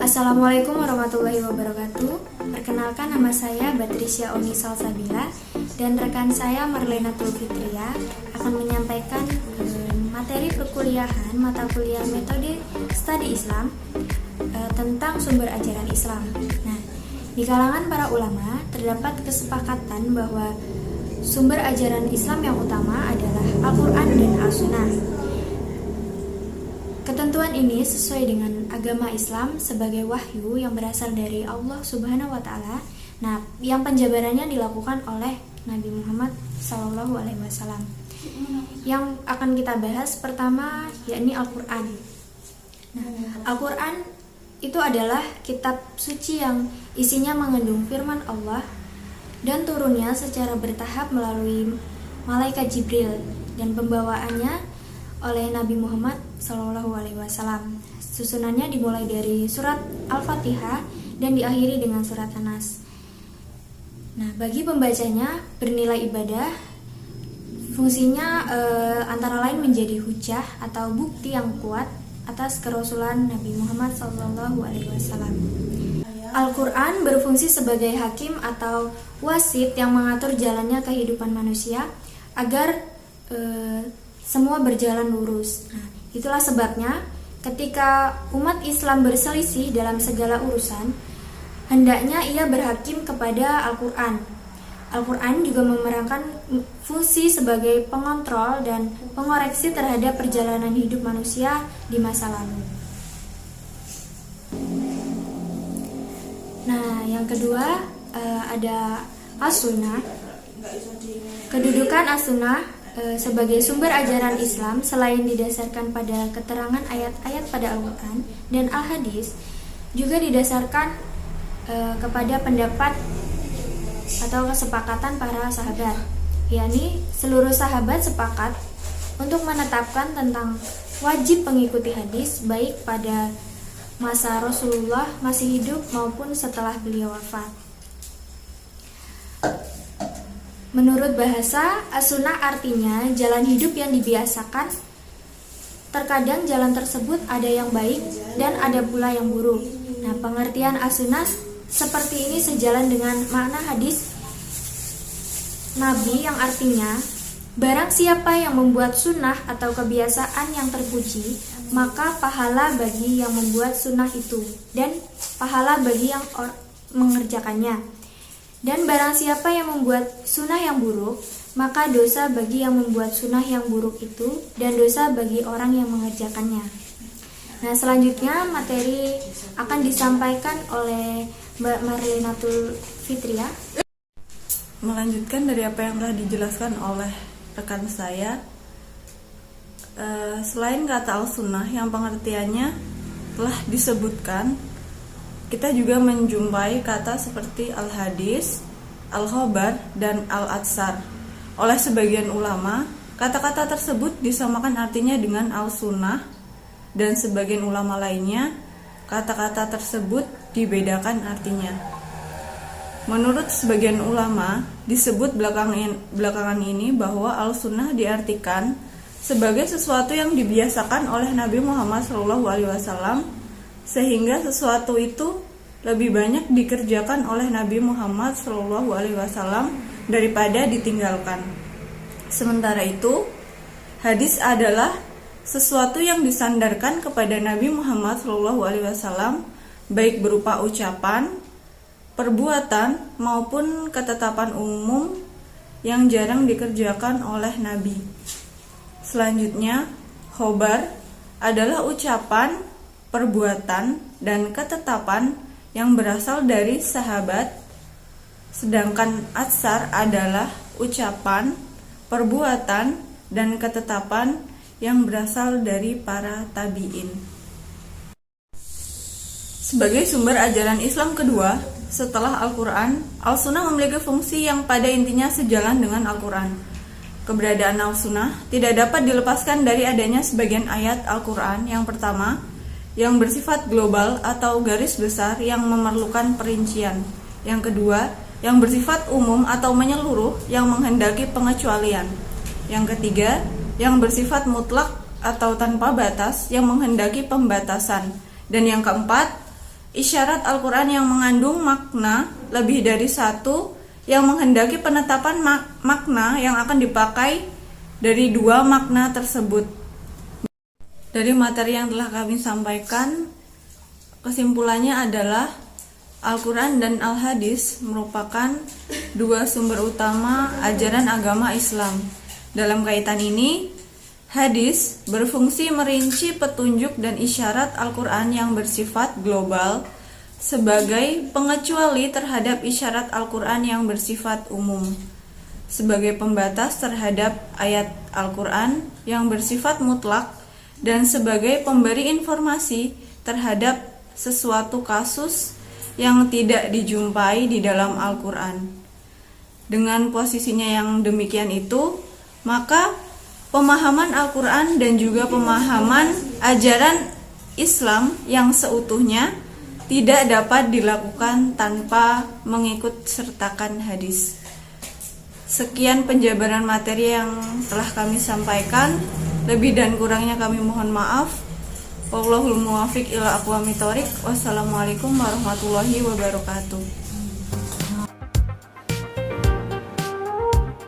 Assalamualaikum warahmatullahi wabarakatuh. Perkenalkan, nama saya Batrisya Oni Salsabila dan rekan saya Marlenatul Fitria akan menyampaikan materi perkuliahan mata kuliah metode studi Islam tentang sumber ajaran Islam. Nah, di kalangan para ulama terdapat kesepakatan bahwa sumber ajaran Islam yang utama adalah Al-Quran dan As-Sunnah. Ketentuan ini sesuai dengan agama Islam sebagai wahyu yang berasal dari Allah Subhanahu wa Ta'ala. Nah, yang penjabarannya dilakukan oleh Nabi Muhammad SAW. Yang akan kita bahas pertama yakni Al-Quran. Nah, Al-Quran itu adalah kitab suci yang isinya mengandung firman Allah dan turunnya secara bertahap melalui malaikat Jibril dan pembawaannya oleh Nabi Muhammad SAW. Susunannya dimulai dari surat Al-Fatihah dan diakhiri dengan surat An-Nas. Nah, bagi pembacanya bernilai ibadah. Fungsinya antara lain menjadi hujah atau bukti yang kuat atas kerasulan Nabi Muhammad SAW. Al-Quran berfungsi sebagai hakim atau wasit yang mengatur jalannya kehidupan manusia agar semua berjalan lurus. Nah, itulah sebabnya ketika umat Islam berselisih dalam segala urusan, hendaknya ia berhakim kepada Al-Quran. Al-Quran juga memerankan fungsi sebagai pengontrol dan pengoreksi terhadap perjalanan hidup manusia di masa lalu. Nah, yang kedua ada As-Sunnah. Kedudukan As-Sunnah sebagai sumber ajaran Islam selain didasarkan pada keterangan ayat-ayat pada Al-Quran dan Al-Hadis, juga didasarkan kepada pendapat atau kesepakatan para sahabat, yakni seluruh sahabat sepakat untuk menetapkan tentang wajib mengikuti hadis baik pada masa Rasulullah masih hidup maupun setelah beliau wafat. Menurut bahasa, As-Sunnah artinya jalan hidup yang dibiasakan. Terkadang jalan tersebut ada yang baik dan ada pula yang buruk. Nah, pengertian As-Sunnah seperti ini sejalan dengan makna hadis Nabi yang artinya, barang siapa yang membuat sunnah atau kebiasaan yang terpuji, maka pahala bagi yang membuat sunnah itu dan pahala bagi yang mengerjakannya. Dan barang siapa yang membuat sunnah yang buruk, maka dosa bagi yang membuat sunnah yang buruk itu dan dosa bagi orang yang mengerjakannya. Nah, selanjutnya materi akan disampaikan oleh Mbak Marlenatul Fitria. Melanjutkan dari apa yang telah dijelaskan oleh rekan saya, selain kata al-sunnah yang pengertiannya telah disebutkan, kita juga menjumpai kata seperti al-hadis, al-khobar, dan al-atsar. Oleh sebagian ulama, kata-kata tersebut disamakan artinya dengan al-sunnah, dan sebagian ulama lainnya, kata-kata tersebut dibedakan artinya. Menurut sebagian ulama, disebut belakangan ini bahwa al-sunnah diartikan sebagai sesuatu yang dibiasakan oleh Nabi Muhammad SAW, sehingga sesuatu itu lebih banyak dikerjakan oleh Nabi Muhammad SAW daripada ditinggalkan. Sementara itu, hadis adalah sesuatu yang disandarkan kepada Nabi Muhammad SAW, baik berupa ucapan, perbuatan, maupun ketetapan umum yang jarang dikerjakan oleh Nabi. Selanjutnya, khobar adalah ucapan, perbuatan, dan ketetapan yang berasal dari sahabat, sedangkan atsar adalah ucapan, perbuatan, dan ketetapan yang berasal dari para tabi'in. Sebagai sumber ajaran Islam kedua, setelah Al-Quran, Al-Sunnah memiliki fungsi yang pada intinya sejalan dengan Al-Quran. Keberadaan Al-Sunnah tidak dapat dilepaskan dari adanya sebagian ayat Al-Quran. Yang pertama, yang bersifat global atau garis besar yang memerlukan perincian. Yang kedua, yang bersifat umum atau menyeluruh yang menghendaki pengecualian. Yang ketiga, yang bersifat mutlak atau tanpa batas yang menghendaki pembatasan. Dan yang keempat, isyarat Al-Quran yang mengandung makna lebih dari satu yang menghendaki penetapan makna yang akan dipakai dari dua makna tersebut. Dari materi yang telah kami sampaikan, kesimpulannya adalah Al-Quran dan Al-Hadis merupakan dua sumber utama ajaran agama Islam. Dalam kaitan ini, hadis berfungsi merinci petunjuk dan isyarat Al-Quran yang bersifat global sebagai pengecuali terhadap isyarat Al-Quran yang bersifat umum, sebagai pembatas terhadap ayat Al-Quran yang bersifat mutlak, dan sebagai pemberi informasi terhadap sesuatu kasus yang tidak dijumpai di dalam Al-Quran. Dengan posisinya yang demikian itu, maka pemahaman Al-Quran dan juga pemahaman ajaran Islam yang seutuhnya tidak dapat dilakukan tanpa mengikut sertakan hadis. Sekian penjabaran materi yang telah kami sampaikan. Lebih dan kurangnya kami mohon maaf. Wallahul muwaffiq ila aqwamit thoriq. Wassalamualaikum warahmatullahi wabarakatuh.